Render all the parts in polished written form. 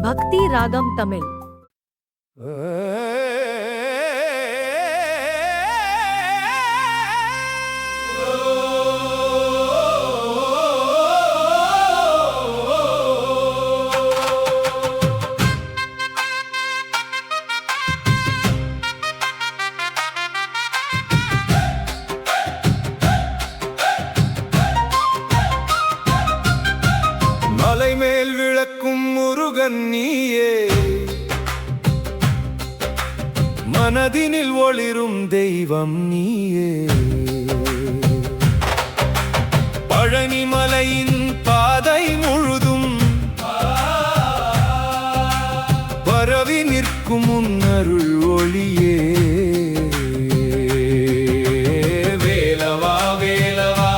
பக்தி ராகம் தமிழ். மலைமேல் விளக்கும் முருகன் நீயே, மனதினில் ஒளிரும் தெய்வம் நீயே. பழனி மலையின் பாதை முழுதும் பரவி நிற்கும் உன் அருள் ஒளியே. வேலவா வேலவா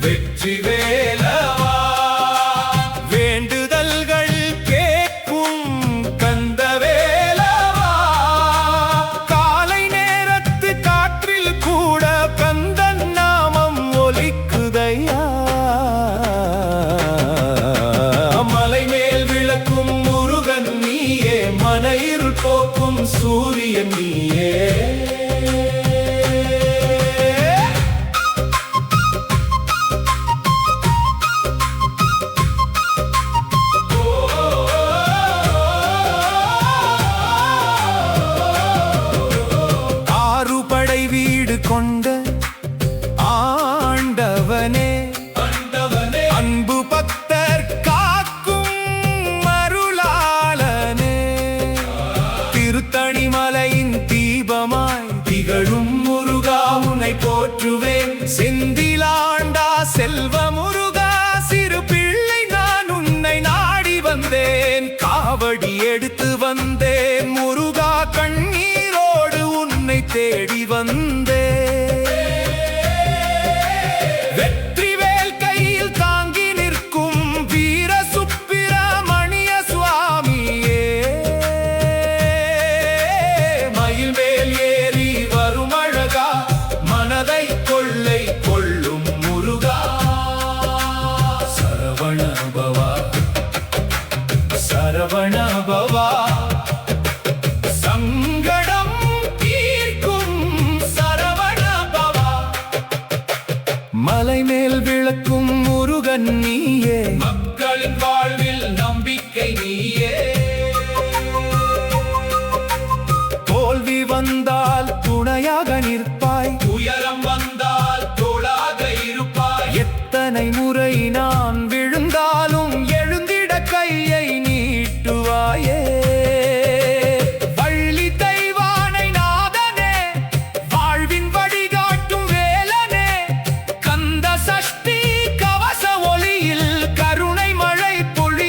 வெற்றி வேலவா, வேண்டுதல்கள் கேட்கும் கந்த வேலவா. காலை நேரத்து காற்றில் கூட கந்தன் நாமம் ஒலிக்குதையா. மலை மேல் விளக்கும் முருகன் நீயே, மன இருள் போக்கும் சூரியன் நீயே. வீடு கொண்ட ஆண்டவனே, அன்பு பக்தர் காக்கும் அருளாளனே. திருத்தணி மலையின் தீபமாய் திகழும் முருகா உன்னை போற்றுவேன். செந்திலாண்டா செல்வ முருகா, சிறு பிள்ளை நான் உன்னை நாடி வந்தேன். காவடி எடுத்து வந்தேன் முருகா, கண்ணீரோடு உன்னை தேடி வந்தே. வெற்றிவேல் கையில் தாங்கி நிற்கும் வீர சுப்பிரமணிய சுவாமியே. மயில் மேல் ஏறி வரும் அழகா, மனதை கொள்ளை கொள்ளும் முருகா. சரவண பவா சரவண பவா, சங்கடம் தீர்க்கும் சரவண பவா. மலை மேல் விளக்கும் முருகன் நீயே, மக்களின் வாழ்வில் நம்பிக்கை நீயே. தோல்வி வந்தால் துணையாக நிற்பாய், உயரம் வந்தால் தோளாக இருப்பாய். எத்தனை முறை நான் விழுந்தாலும் எழுந்திட கையை நீட்டுவாயே. வள்ளி தெய்வானை நாதனே, வாழ்வின் வழிகாட்டும் வேலனே. கந்த சஷ்டி கவச ஒளியில் கருணை மழை பொழி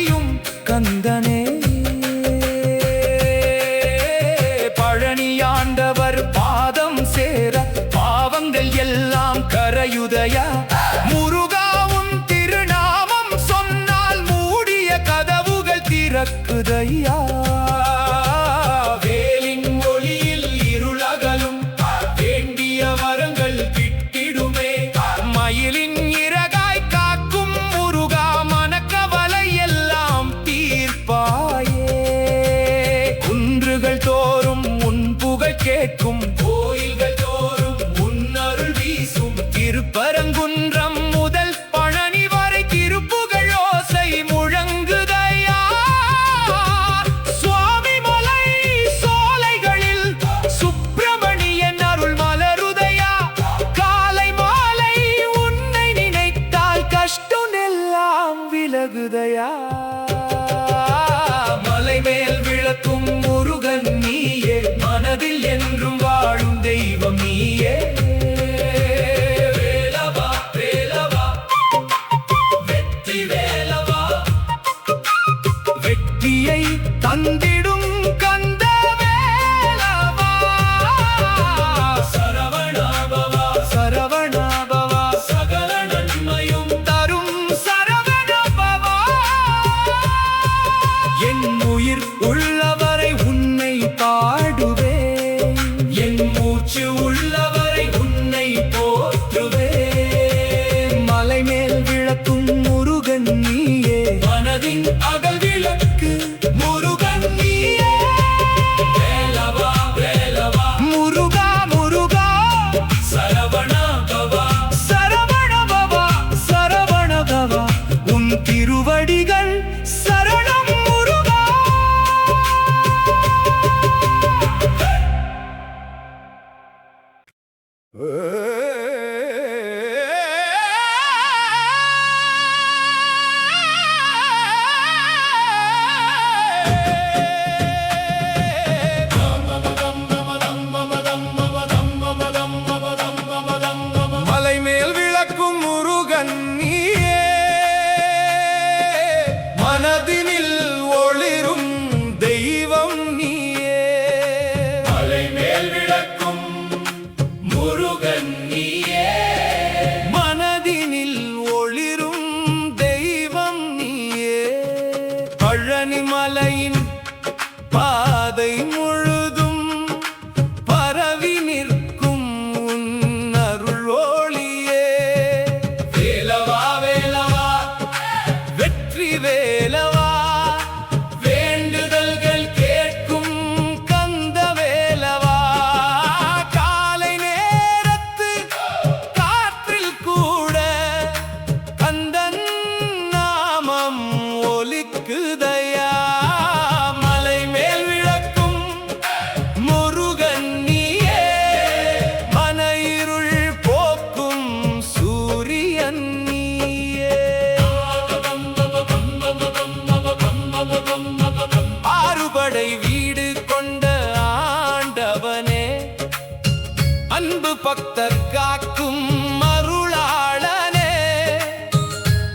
பக்தர் காக்கும் அருளாளனே,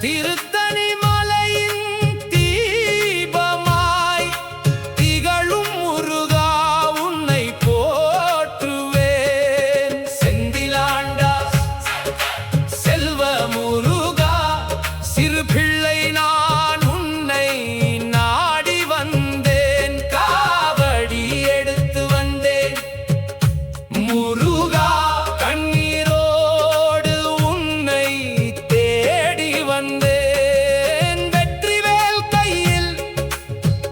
திருத்தணி மலையின் தீபமாய் திகழும் முருகா உன்னை போற்றுவேன். செந்திலாண்டா செல்வ முருகா, சிறு பிள்ளை நான் உன்னை நாடி வந்தேன், காவடி எடுத்து வந்தேன் முருகா. கண்ணீரோடு உன்னை தேடி வந்தேன். வெற்றிவேல் கையில்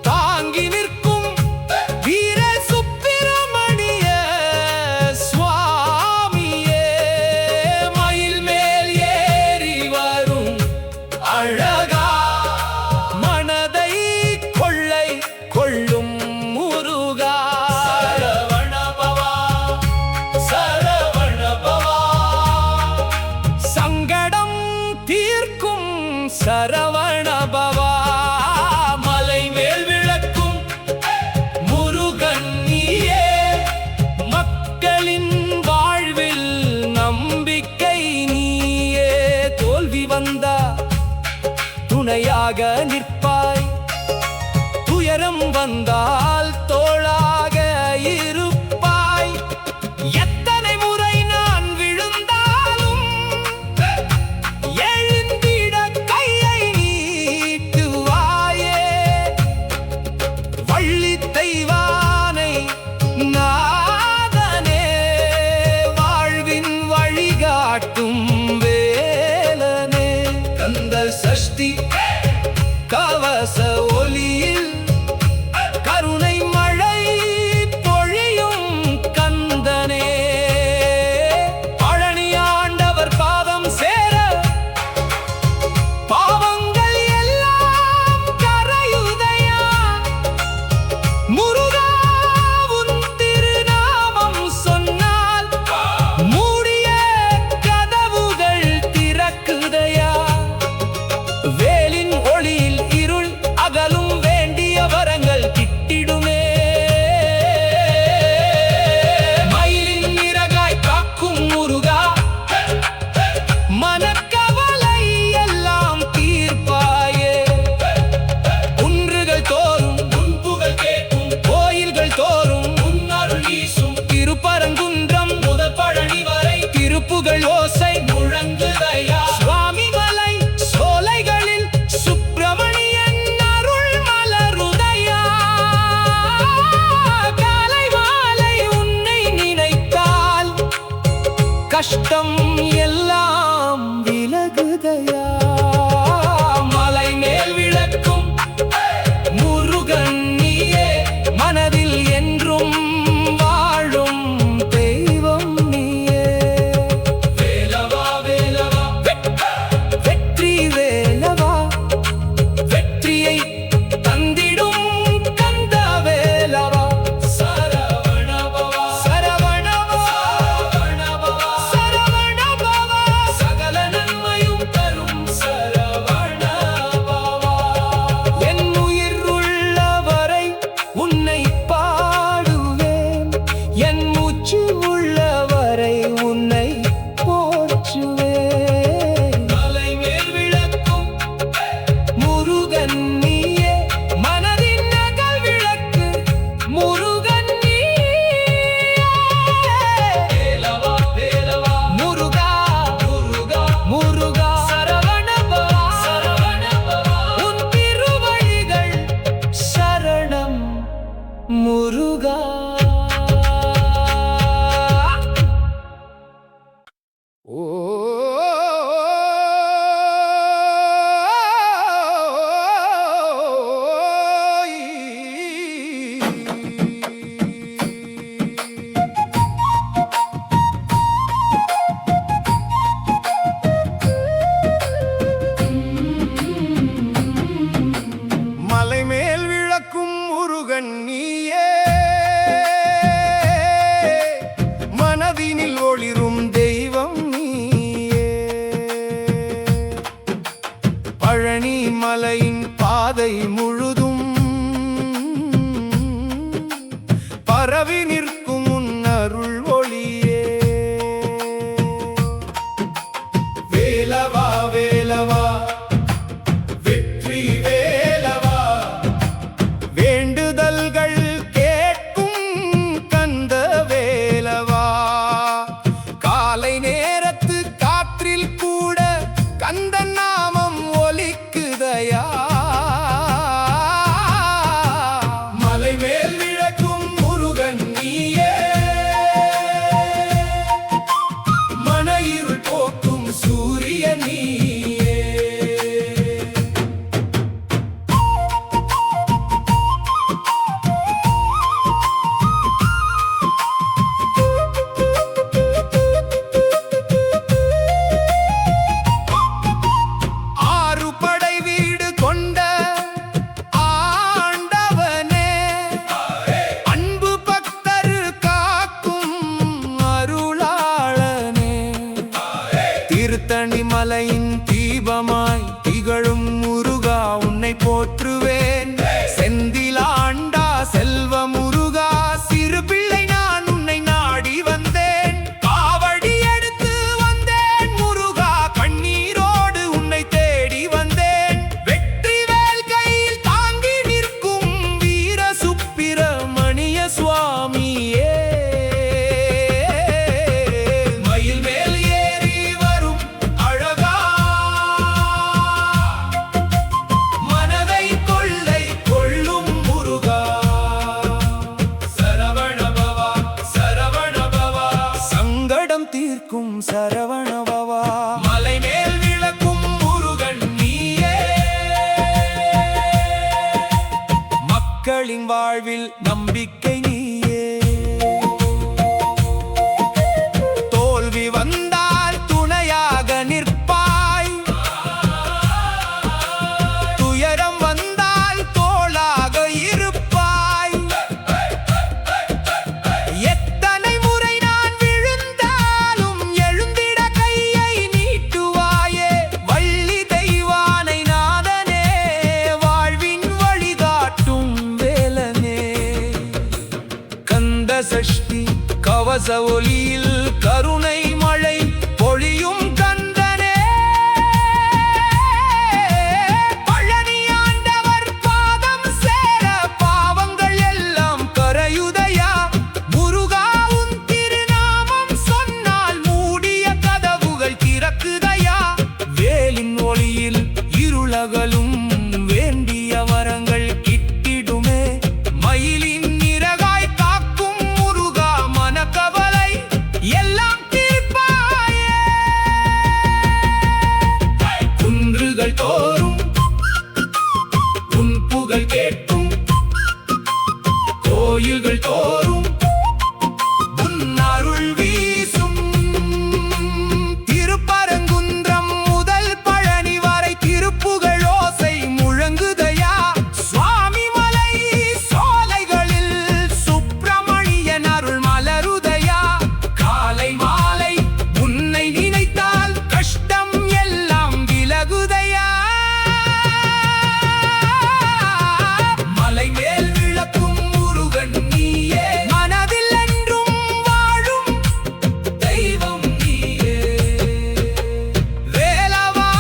தாங்கி நிற்கும் வீர சுப்பிரமணிய சுவாமியே, மயில் மேல் ஏறி வரும் அழகா, மனதை கொள்ளை கொள்ளும் முருகா. சரவணபவா சரவணபவா, சங்கடம் தீர்க்கும் சரவணபவா, மலை மேல் விளக்கும் முருகன் நீயே, மக்களின் வாழ்வில் நம்பிக்கை நீயே. தோல்வி வந்தா துணையாக நிற்பாய், துயரம் வந்தால் தோளாக இருப்பாய். எத்தனை முறை நான் விழுந்தாலும் எழுந்திட கையை நீட்டுவாயே, வள்ளி தெய்வானை நாதனே, வாழ்வின் வழிகாட்டும் வேலனே. கந்த சஷ்டி கவச ஒலியில் கருணை மழை பொழியும் கந்தனே, பழனி ஆண்டவர் பாதம் சேர பாவங்கள் எல்லாம் கரையுதையா. முருகா உன் திருநாமம் சொன்னால் மூடிய கதவுகள் திறக்குதையா. வேலின் ஒளியில் இருள் அகலும், வேண்டிய வரங்கள் கிட்டிடுமே. மயிலின் இறகாய் காக்கும் முருகா, மனக்கவலை எல்லாம் தீர்ப்பாயே. குன்றுகள் தோறும் உன் புகழ் கேட்கும், கோயில்கள் தோறும் உன் அருள் வீசும். திருப்பரங்குன்றம் முதல் பழனி வரை திருப்புகழ் ஓசை முழங்குதையா. சுவாமி மலை சோலைகளில் சுப்பிரமணியன் அருள் மலருதையா. காலை மாலை உன்னை நினைத்தால் கஷ்டம் எல்லாம் விலகுதையா. மலை மேல் விளக்கும் முருகன் நீயே, மனதில் என்றும் வாழும் தெய்வம் நீயே. வேலவா வேலவா வெற்றி வேலவா, வெற்றியை தந்திடும் கந்த வேலவா. சரவணபவா சரவணபவா சரவணபவா, சகல நன்மையும் தரும் சரவணபவா. என் உயிர் உள்ளவரை உன்னை பாடுவேன், என் மூச்சு உள்ளவரை உன்னை போற்றுவேன். மலை மேல் விளக்கும் முருகன் நீயே, மனதின் நகல் விளக்கு முருகன் நீயே. வேலவா வேலவா முருகா முருகா முருகா, சரவணபவா சரவணபவா, உன் திருவழிகள் சரணம் முருகா. ஓ மலை மேல் விளக்கும் முருகன் நீயே, மனதினில் ஒளிரும் தெய்வம் நீயே. பழனி மலையின் பாதை முழுதும் பரவி நிற்கும் உன் அருள் ஒளியே. உன்னை போற்றுவேன். செந்திலாண்டா செல்வ முருகா சிறு பிள்ளை நான் உன்னை நாடி வந்தேன். காவடி எடுத்து வந்தேன் முருகா, கண்ணீரோடு உன்னை தேடி வந்தேன். வெற்றிவேல் கையில் தாங்கி நிற்கும் வீர சுப்பிரமணிய சுவாமியே, மயில் மேல் ஏறி வரும் அழகா, மனதை கொள்ளை கொள்ளும் முருகா. சரவணபவா சரவணபவா, சங்கடம் தீர்க்கும் சரவணபவா, மலை மேல் விளக்கும் முருகன் நீயே. மக்களின் வாழ்வில் நம்பிக்கை நீயே. தோல்வி வந்தால் துணையாக நிற்பாய், துயரம் வந்தால் தோளாக இருப்பாய். எத்தனை முறை நான் விழுந்தாலும் எழுந்திட கையை நீட்டுவாயே. வள்ளி தெய்வானை நாதனே, வாழ்வின் வழிகாட்டும் வேலனே. கந்த சஷ்டி கவச ஒலியில் கருணை மழை பொழியும் கந்தனே. பழனி ஆண்டவர் பாதம் சேர பாவங்கள் எல்லாம் கரையுதையா. முருகா உன் திருநாமம் சொன்னால் மூடிய கதவுகள் திறக்குதையா. வேலின் ஒளியில் இருளகலும் வேண்டிய வரங்கள் கிட்டிடுமே. மயிலின் நிறகாய் காக்கும் முருகா, மனக்கவலை எல்லாம் தீர்ப்பாயே. குன்றுகள் தோறும் உன் புகழ் கேட்கும், கோயில்கள் தோறும் உன் அருள் வீசும். திருப்பரங்குன்றம் முதல் பழனி வரை திருப்புகழ் ஓசை முழங்குதையா. சுவாமி மலை சோலைகளில் சுப்பிரமணியன் அருள் மலருதையா. காலை மாலை உன்னை நினைத்தால் கஷ்டம் எல்லாம் விலகுதையா. மலை மேல் விளக்கும் முருகன் நீயே, மனதில் என்றும் வாழும் தெய்வம் நீயே. வேலவா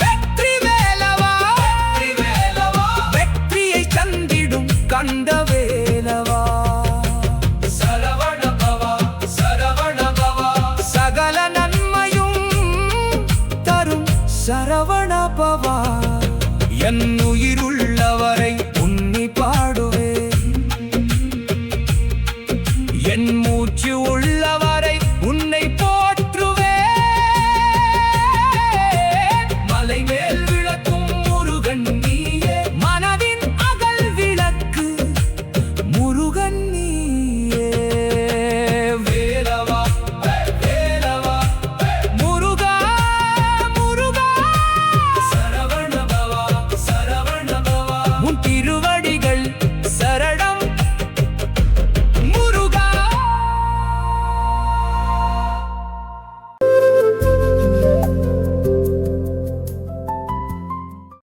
வெற்றி வேலவா, வெற்றியை தந்திடும் கண்ட வேலவா. சரவணபவா சரவணபவா, சகல நன்மையும் தரும் சரவணபவா. என் உயிருள்ளவரை